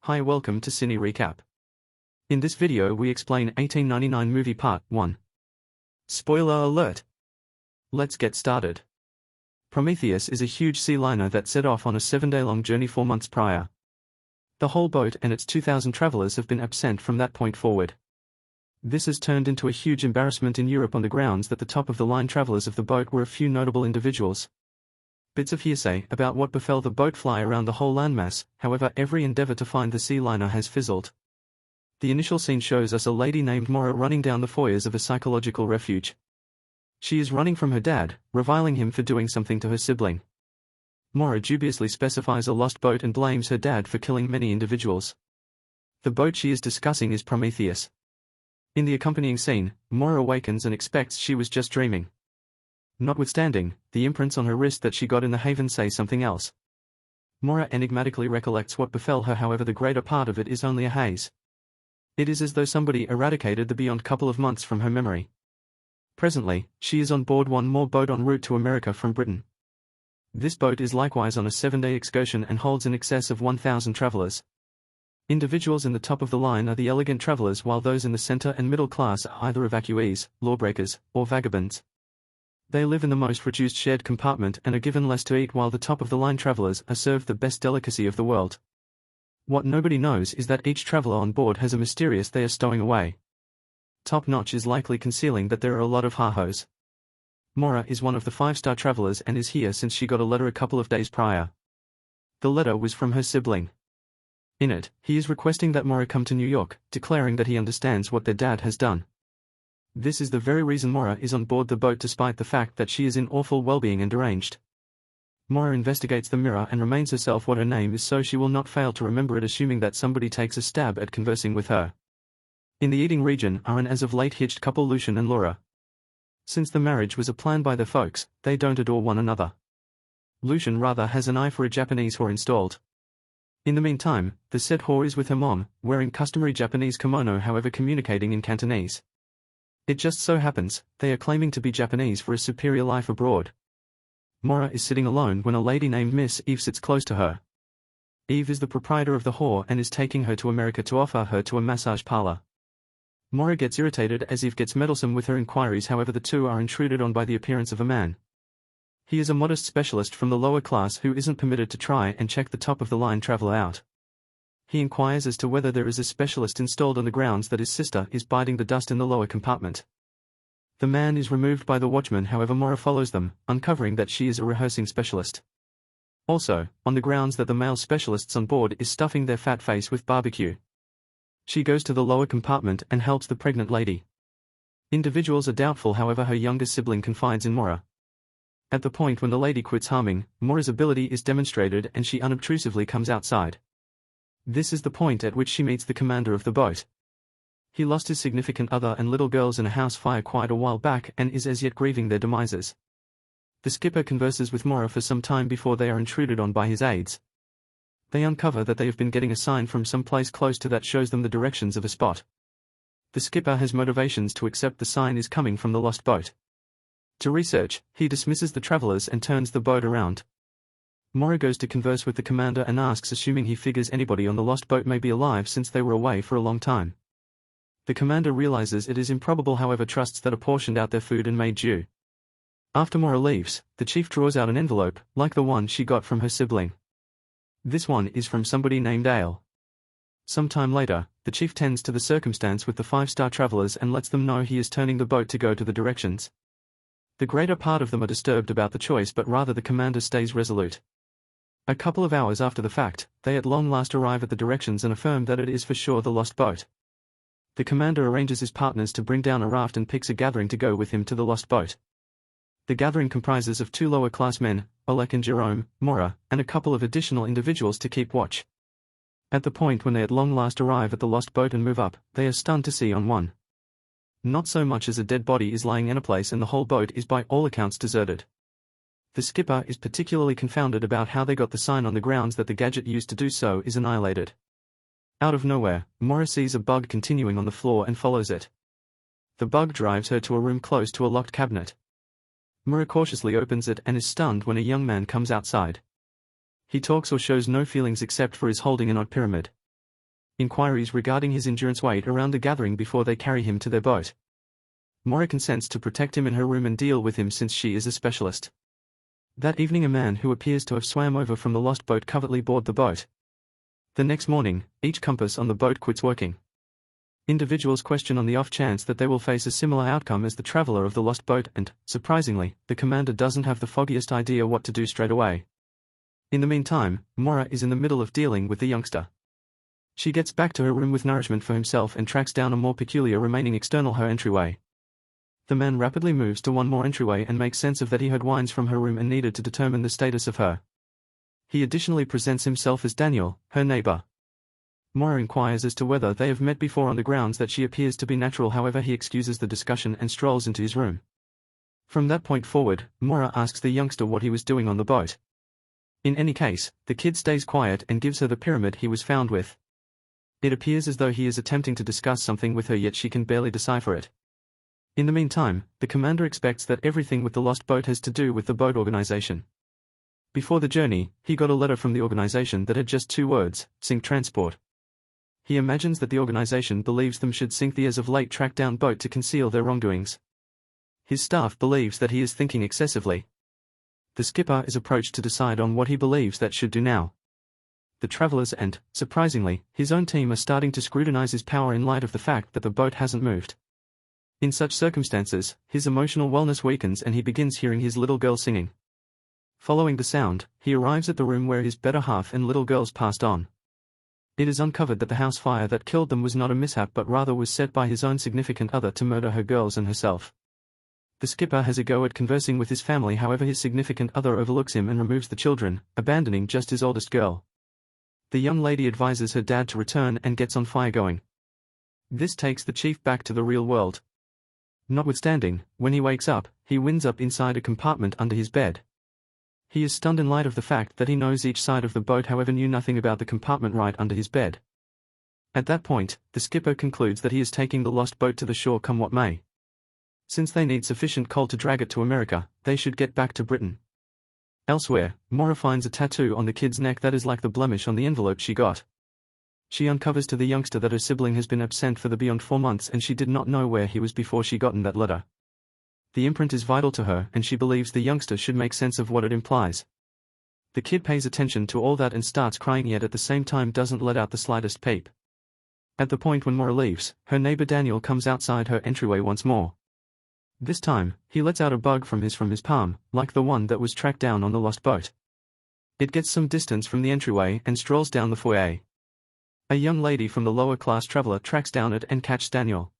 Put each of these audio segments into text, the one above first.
Hi, welcome to Cine Recap. In this video we explain 1899 movie part 1. Spoiler alert! Let's get started. Prometheus is a huge sea liner that set off on a 7-day-long journey 4 months prior. The whole boat and its 2,000 travelers have been absent from that point forward. This has turned into a huge embarrassment in Europe on the grounds that the top-of-the-line travelers of the boat were a few notable individuals. Bits of hearsay about what befell the boat fly around the whole landmass, however every endeavor to find the sea liner has fizzled. The initial scene shows us a lady named Maura running down the foyers of a psychological refuge. She is running from her dad, reviling him for doing something to her sibling. Maura dubiously specifies a lost boat and blames her dad for killing many individuals. The boat she is discussing is Prometheus. In the accompanying scene, Maura awakens and expects she was just dreaming. Notwithstanding, the imprints on her wrist that she got in the haven say something else. Maura enigmatically recollects what befell her, however the greater part of it is only a haze. It is as though somebody eradicated the beyond couple of months from her memory. Presently, she is on board one more boat en route to America from Britain. This boat is likewise on a 7-day excursion and holds in excess of 1,000 travelers. Individuals in the top of the line are the elegant travelers, while those in the center and middle class are either evacuees, lawbreakers, or vagabonds. They live in the most reduced shared compartment and are given less to eat, while the top-of-the-line travelers are served the best delicacy of the world. What nobody knows is that each traveler on board has a mysterious they are stowing away. Top-notch is likely concealing that there are a lot of ha-hos. Maura is one of the 5-star travelers and is here since she got a letter a couple of days prior. The letter was from her sibling. In it, he is requesting that Maura come to New York, declaring that he understands what their dad has done. This is the very reason Maura is on board the boat, despite the fact that she is in awful well-being and deranged. Maura investigates the mirror and reminds herself what her name is so she will not fail to remember it, assuming that somebody takes a stab at conversing with her. In the eating region are an as-of-late hitched couple, Lucian and Laura. Since the marriage was a plan by their folks, they don't adore one another. Lucian rather has an eye for a Japanese whore installed. In the meantime, the said whore is with her mom, wearing customary Japanese kimono, however communicating in Cantonese. It just so happens, they are claiming to be Japanese for a superior life abroad. Maura is sitting alone when a lady named Miss Eve sits close to her. Eve is the proprietor of the whore and is taking her to America to offer her to a massage parlor. Maura gets irritated as Eve gets meddlesome with her inquiries, however the two are intruded on by the appearance of a man. He is a modest specialist from the lower class who isn't permitted to try and check the top-of-the-line traveler out. He inquires as to whether there is a specialist installed on the grounds that his sister is biting the dust in the lower compartment. The man is removed by the watchman, however Maura follows them, uncovering that she is a rehearsing specialist. Also, on the grounds that the male specialists on board is stuffing their fat face with barbecue. She goes to the lower compartment and helps the pregnant lady. Individuals are doubtful, however her younger sibling confides in Maura. At the point when the lady quits harming, Maura's ability is demonstrated and she unobtrusively comes outside. This is the point at which she meets the commander of the boat. He lost his significant other and little girls in a house fire quite a while back and is as yet grieving their demises. The skipper converses with Maura for some time before they are intruded on by his aides. They uncover that they have been getting a sign from some place close to that shows them the directions of a spot. The skipper has motivations to accept the sign is coming from the lost boat. To research, he dismisses the travelers and turns the boat around. Maura goes to converse with the commander and asks, assuming he figures anybody on the lost boat may be alive since they were away for a long time. The commander realizes it is improbable, however trusts that apportioned out their food and made due. After Maura leaves, the chief draws out an envelope, like the one she got from her sibling. This one is from somebody named Ale. Some time later, the chief tends to the circumstance with the 5-star travelers and lets them know he is turning the boat to go to the directions. The greater part of them are disturbed about the choice, but rather the commander stays resolute. A couple of hours after the fact, they at long last arrive at the directions and affirm that it is for sure the lost boat. The commander arranges his partners to bring down a raft and picks a gathering to go with him to the lost boat. The gathering comprises of 2 lower-class men, Oleg and Jerome, Maura, and a couple of additional individuals to keep watch. At the point when they at long last arrive at the lost boat and move up, they are stunned to see on one. Not so much as a dead body is lying in a place, and the whole boat is by all accounts deserted. The skipper is particularly confounded about how they got the sign on the grounds that the gadget used to do so is annihilated. Out of nowhere, Maura sees a bug continuing on the floor and follows it. The bug drives her to a room close to a locked cabinet. Maura cautiously opens it and is stunned when a young man comes outside. He talks or shows no feelings except for his holding an odd pyramid. Inquiries regarding his endurance wait around the gathering before they carry him to their boat. Mora consents to protect him in her room and deal with him since she is a specialist. That evening a man who appears to have swam over from the lost boat covertly board the boat. The next morning, each compass on the boat quits working. Individuals question on the off chance that they will face a similar outcome as the traveler of the lost boat and, surprisingly, the commander doesn't have the foggiest idea what to do straight away. In the meantime, Mora is in the middle of dealing with the youngster. She gets back to her room with nourishment for himself and tracks down a more peculiar remaining external her entryway. The man rapidly moves to one more entryway and makes sense of that he heard whines from her room and needed to determine the status of her. He additionally presents himself as Daniel, her neighbor. Mora inquires as to whether they have met before on the grounds that she appears to be natural, however he excuses the discussion and strolls into his room. From that point forward, Mora asks the youngster what he was doing on the boat. In any case, the kid stays quiet and gives her the pyramid he was found with. It appears as though he is attempting to discuss something with her, yet she can barely decipher it. In the meantime, the commander expects that everything with the lost boat has to do with the boat organization. Before the journey, he got a letter from the organization that had just 2 words, sink transport. He imagines that the organization believes them should sink the as of late tracked down boat to conceal their wrongdoings. His staff believes that he is thinking excessively. The skipper is approached to decide on what he believes that should do now. The travelers and, surprisingly, his own team are starting to scrutinize his power in light of the fact that the boat hasn't moved. In such circumstances, his emotional wellness weakens and he begins hearing his little girl singing. Following the sound, he arrives at the room where his better half and little girls passed on. It is uncovered that the house fire that killed them was not a mishap but rather was set by his own significant other to murder her girls and herself. The skipper has a go at conversing with his family, however his significant other overlooks him and removes the children, abandoning just his oldest girl. The young lady advises her dad to return and gets on fire going. This takes the chief back to the real world. Notwithstanding, when he wakes up, he winds up inside a compartment under his bed. He is stunned in light of the fact that he knows each side of the boat, however knew nothing about the compartment right under his bed. At that point, the skipper concludes that he is taking the lost boat to the shore come what may. Since they need sufficient coal to drag it to America, they should get back to Britain. Elsewhere, Mora finds a tattoo on the kid's neck that is like the blemish on the envelope she got. She uncovers to the youngster that her sibling has been absent for beyond 4 months and she did not know where he was before she gotten that letter. The imprint is vital to her and she believes the youngster should make sense of what it implies. The kid pays attention to all that and starts crying, yet at the same time doesn't let out the slightest peep. At the point when Mora leaves, her neighbor Daniel comes outside her entryway once more. This time, he lets out a bug from his palm, like the one that was tracked down on the lost boat. It gets some distance from the entryway and strolls down the foyer. A young lady from the lower class traveler tracks down it and catches Daniel.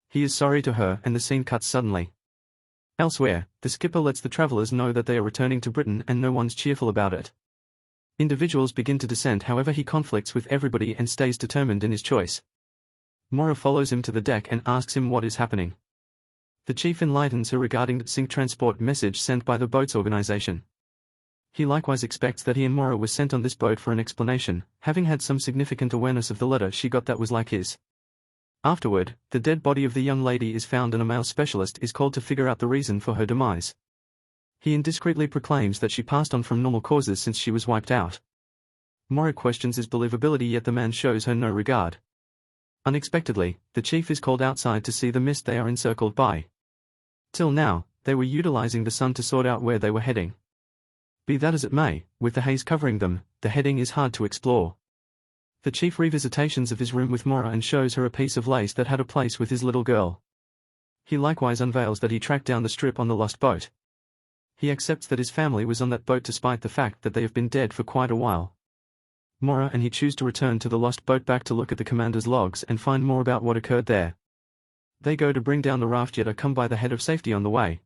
He is sorry to her and the scene cuts suddenly. Elsewhere, the skipper lets the travelers know that they are returning to Britain and no one's cheerful about it. Individuals begin to descend, however he conflicts with everybody and stays determined in his choice. Mora follows him to the deck and asks him what is happening. The chief enlightens her regarding the sink transport message sent by the boat's organization. He likewise expects that he and Mora were sent on this boat for an explanation, having had some significant awareness of the letter she got that was like his. Afterward, the dead body of the young lady is found and a male specialist is called to figure out the reason for her demise. He indiscreetly proclaims that she passed on from normal causes since she was wiped out. Mora questions his believability, yet the man shows her no regard. Unexpectedly, the chief is called outside to see the mist they are encircled by. Till now, they were utilizing the sun to sort out where they were heading. Be that as it may, with the haze covering them, the heading is hard to explore. The chief revisitations of his room with Mora and shows her a piece of lace that had a place with his little girl. He likewise unveils that he tracked down the strip on the lost boat. He accepts that his family was on that boat despite the fact that they have been dead for quite a while. Mora and he choose to return to the lost boat back to look at the commander's logs and find more about what occurred there. They go to bring down the raft, yet are come by the head of safety on the way.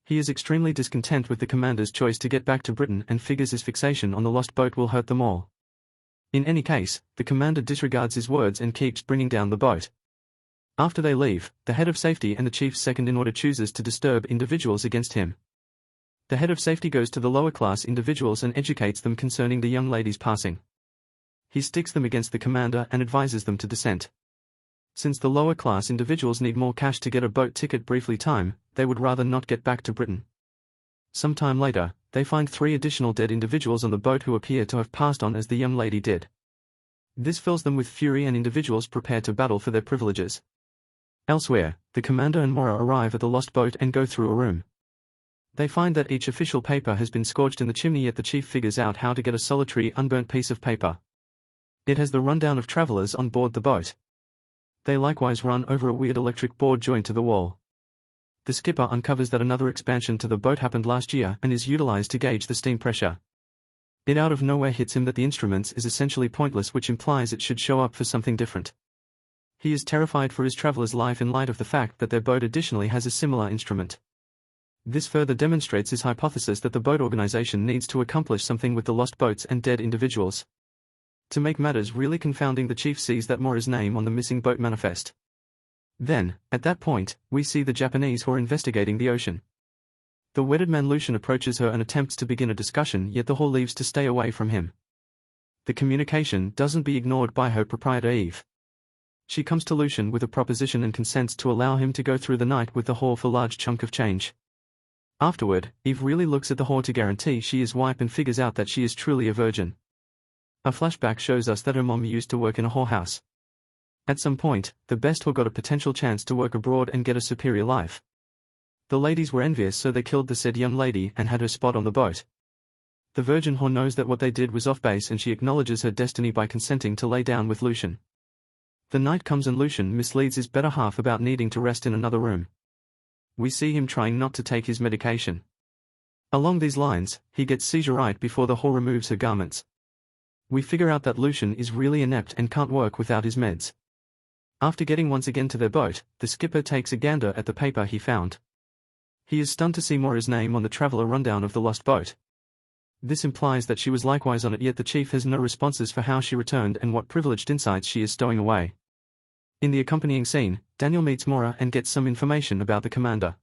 He is extremely discontent with the commander's choice to get back to Britain and figures his fixation on the lost boat will hurt them all. In any case, the commander disregards his words and keeps bringing down the boat. After they leave, the head of safety and the chief's second-in-order chooses to disturb individuals against him. The head of safety goes to the lower-class individuals and educates them concerning the young lady's passing. He sticks them against the commander and advises them to dissent. Since the lower-class individuals need more cash to get a boat ticket briefly time, they would rather not get back to Britain. Some time later, they find 3 additional dead individuals on the boat who appear to have passed on as the young lady did. This fills them with fury and individuals prepare to battle for their privileges. Elsewhere, the commander and Mora arrive at the lost boat and go through a room. They find that each official paper has been scorched in the chimney, yet the chief figures out how to get a solitary unburnt piece of paper. It has the rundown of travelers on board the boat. They likewise run over a weird electric board joined to the wall. The skipper uncovers that another expansion to the boat happened last year and is utilized to gauge the steam pressure. It out of nowhere hits him that the instruments is essentially pointless, which implies it should show up for something different. He is terrified for his traveler's life in light of the fact that their boat additionally has a similar instrument. This further demonstrates his hypothesis that the boat organization needs to accomplish something with the lost boats and dead individuals. To make matters really confounding, the chief sees that Mora's name on the missing boat manifest. Then, at that point, we see the Japanese who are investigating the ocean. The wedded man Lucian approaches her and attempts to begin a discussion, yet the whore leaves to stay away from him. The communication doesn't be ignored by her proprietor Eve. She comes to Lucian with a proposition and consents to allow him to go through the night with the whore for a large chunk of change. Afterward, Eve really looks at the whore to guarantee she is wife and figures out that she is truly a virgin. A flashback shows us that her mom used to work in a whorehouse. At some point, the best whore got a potential chance to work abroad and get a superior life. The ladies were envious, so they killed the said young lady and had her spot on the boat. The virgin whore knows that what they did was off base and she acknowledges her destiny by consenting to lay down with Lucian. The night comes and Lucian misleads his better half about needing to rest in another room. We see him trying not to take his medication. Along these lines, he gets seizure right before the whore removes her garments. We figure out that Lucian is really inept and can't work without his meds. After getting once again to their boat, the skipper takes a gander at the paper he found. He is stunned to see Mora's name on the traveler rundown of the lost boat. This implies that she was likewise on it, yet the chief has no responses for how she returned and what privileged insights she is stowing away. In the accompanying scene, Daniel meets Mora and gets some information about the commander.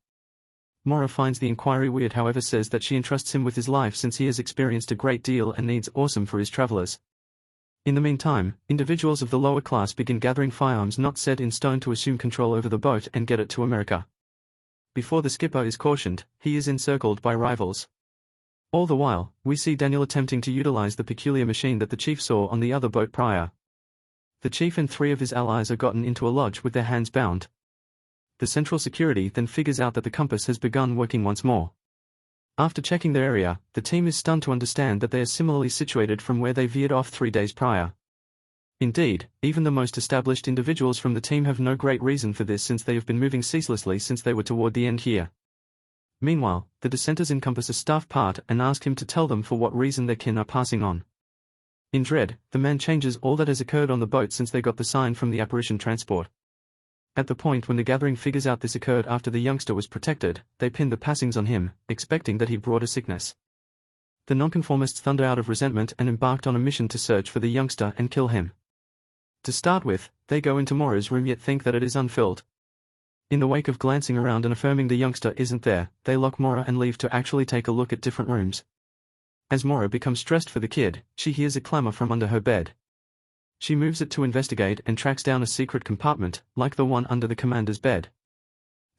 Mora finds the inquiry weird, however says that she entrusts him with his life since he has experienced a great deal and needs awesome for his travelers. In the meantime, individuals of the lower class begin gathering firearms not set in stone to assume control over the boat and get it to America. Before the skipper is cautioned, he is encircled by rivals. All the while, we see Daniel attempting to utilize the peculiar machine that the chief saw on the other boat prior. The chief and 3 of his allies are gotten into a lodge with their hands bound. The central security then figures out that the compass has begun working once more. After checking their area, the team is stunned to understand that they are similarly situated from where they veered off 3 days prior. Indeed, even the most established individuals from the team have no great reason for this, since they have been moving ceaselessly since they were toward the end here. Meanwhile, the dissenters encompass a staff part and ask him to tell them for what reason their kin are passing on. In dread, the man changes all that has occurred on the boat since they got the sign from the apparition transport. At the point when the gathering figures out this occurred after the youngster was protected, they pin the passings on him, expecting that he brought a sickness. The nonconformists thunder out of resentment and embarked on a mission to search for the youngster and kill him. To start with, they go into Mora's room yet think that it is unfilled. In the wake of glancing around and affirming the youngster isn't there, they lock Mora and leave to actually take a look at different rooms. As Mora becomes stressed for the kid, she hears a clamor from under her bed. She moves it to investigate and tracks down a secret compartment, like the one under the commander's bed.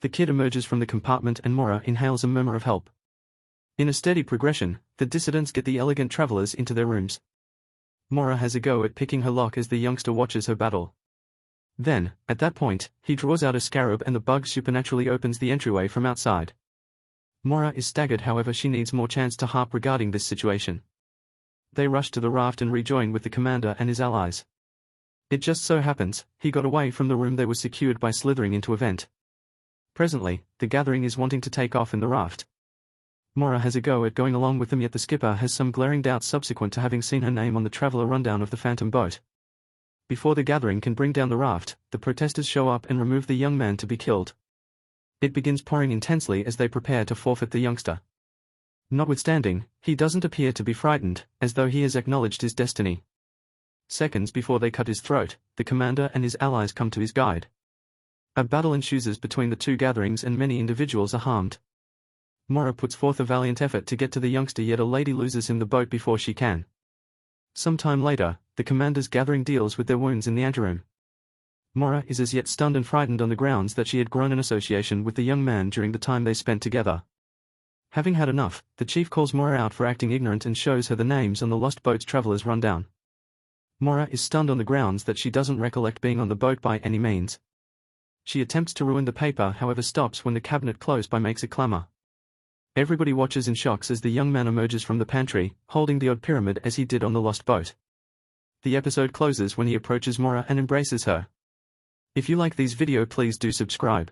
The kid emerges from the compartment and Mora inhales a murmur of help. In a steady progression, the dissidents get the elegant travelers into their rooms. Mora has a go at picking her lock as the youngster watches her battle. Then, at that point, he draws out a scarab and the bug supernaturally opens the entryway from outside. Mora is staggered, however she needs more chance to harp regarding this situation. They rush to the raft and rejoin with the commander and his allies. It just so happens, he got away from the room they were secured by slithering into a vent. Presently, the gathering is wanting to take off in the raft. Mora has a go at going along with them, yet the skipper has some glaring doubts subsequent to having seen her name on the traveler rundown of the phantom boat. Before the gathering can bring down the raft, the protesters show up and remove the young man to be killed. It begins pouring intensely as they prepare to forfeit the youngster. Notwithstanding, he doesn't appear to be frightened, as though he has acknowledged his destiny. Seconds before they cut his throat, the commander and his allies come to his guide. A battle ensues between the two gatherings and many individuals are harmed. Mora puts forth a valiant effort to get to the youngster, yet a lady loses him the boat before she can. Some time later, the commander's gathering deals with their wounds in the anteroom. Mora is as yet stunned and frightened on the grounds that she had grown in association with the young man during the time they spent together. Having had enough, the chief calls Mora out for acting ignorant and shows her the names on the lost boat's travelers rundown. Mora is stunned on the grounds that she doesn't recollect being on the boat by any means. She attempts to ruin the paper, however stops when the cabinet close by makes a clamor. Everybody watches in shocks as the young man emerges from the pantry, holding the odd pyramid as he did on the lost boat. The episode closes when he approaches Mora and embraces her. If you like these video, please do subscribe.